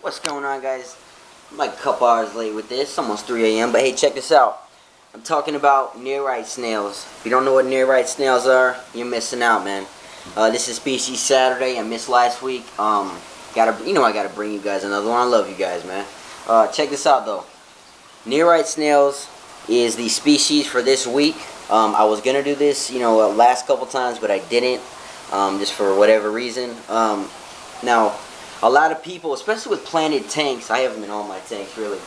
What's going on, guys? I'm like a couple hours late with this. It's almost 3 a.m. But hey, check this out. I'm talking about Nerite snails. If you don't know what Nerite snails are, you're missing out, man. This is Species Saturday. I missed last week. I gotta bring you guys another one. I love you guys, man. Check this out, though. Nerite snails is the species for this week. I was gonna do this, last couple times, but I didn't, just for whatever reason. Now, a lot of people, especially with planted tanks, I have them in all my tanks, really,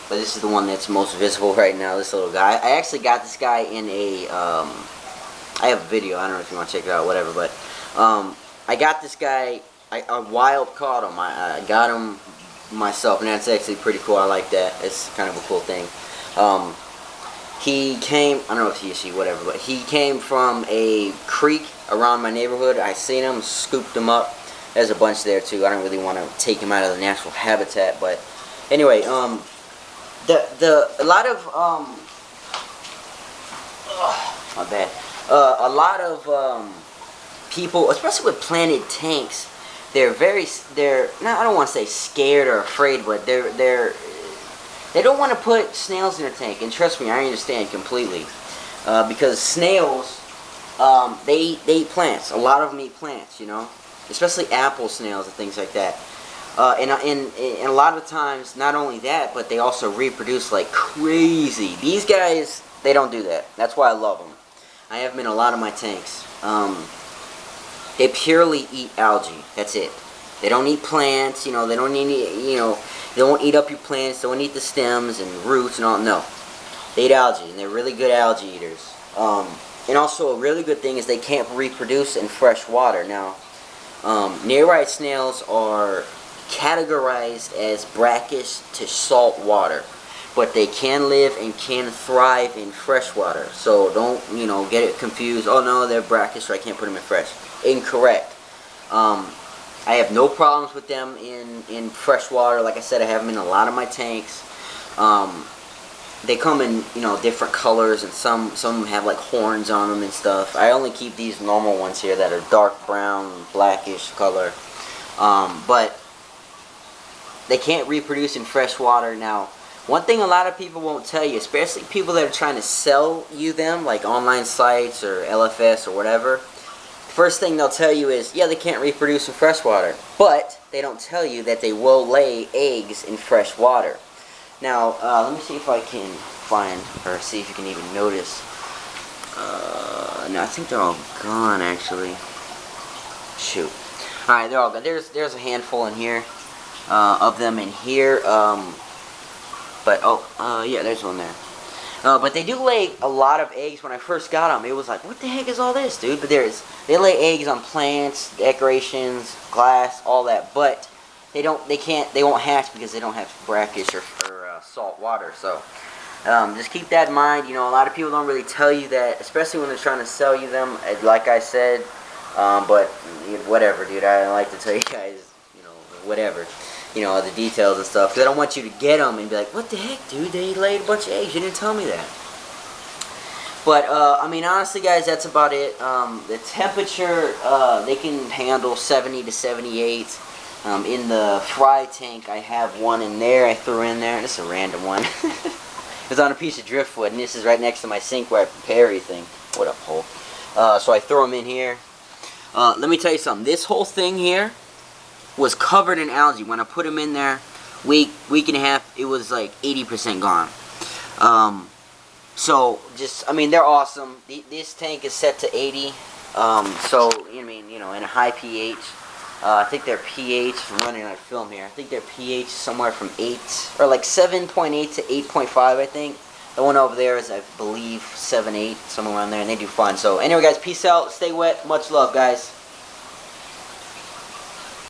but this is the one that's most visible right now, this little guy. I actually got this guy in a, I have a video, I don't know if you want to check it out, whatever, but, I got this guy, I wild caught him, I got him myself, and that's actually pretty cool. I like that. It's kind of a cool thing. He came, I don't know if he or she, whatever, but he came from a creek around my neighborhood. I seen him, scooped him up. There's a bunch there too. I don't really want to take him out of the natural habitat, but anyway, a lot of people, especially with planted tanks, I don't want to say scared or afraid, but they don't want to put snails in their tank. And trust me, I understand completely, because snails, they eat plants. A lot of them eat plants, especially apple snails and things like that. And a lot of times, not only that, but they also reproduce like crazy. These guys, they don't do that. That's why I love them. I have them in a lot of my tanks. They purely eat algae. That's it. They don't eat plants. They don't eat. They won't eat up your plants. They won't eat the stems and roots and all. No, they eat algae, and they're really good algae eaters. And also a really good thing is they can't reproduce in fresh water. Now, Nerite snails are categorized as brackish to salt water, but they can live and can thrive in fresh water. So don't get it confused. Oh no, they're brackish, so I can't put them in fresh. Incorrect. I have no problems with them in fresh water. Like I said, I have them in a lot of my tanks. They come in different colors, and some have like horns on them and stuff. I only keep these normal ones here that are dark brown, blackish color. But they can't reproduce in fresh water. Now, one thing a lot of people won't tell you, especially people that are trying to sell you them, like online sites or LFS or whatever, first thing they'll tell you is, yeah, they can't reproduce in fresh water, but they don't tell you that they will lay eggs in fresh water. Now, let me see if I can find, or see if you can even notice. No, I think they're all gone, actually. Shoot. Alright, they're all gone. There's a handful in here, of them in here, yeah, there's one there. But they do lay a lot of eggs. When I first got them, it was like, what the heck is all this, dude? But they lay eggs on plants, decorations, glass, all that. But they won't hatch because they don't have brackish or salt water. So just keep that in mind. A lot of people don't really tell you that, especially when they're trying to sell you them. Like I said, but whatever, dude. I like to tell you guys, whatever. The details and stuff, because I don't want you to get them and be like, what the heck, dude, they laid a bunch of eggs, you didn't tell me that. But, I mean, honestly, guys, that's about it. The temperature, they can handle 70 to 78. In the fry tank, I have one in there, I threw in there, and it's a random one. It's on a piece of driftwood, and this is right next to my sink where I prepare everything. What up, hole? So I throw them in here. Let me tell you something, this whole thing here was covered in algae. When I put them in there, week and a half, it was like 80% gone. So they're awesome. This tank is set to 80. So in a high pH. I think their pH, I'm running out of film here, I think their pH is somewhere from 8, or like 7.8 to 8.5, I think. The one over there is, I believe, 7.8, somewhere around there, and they do fine. So anyway, guys, peace out, stay wet, much love, guys.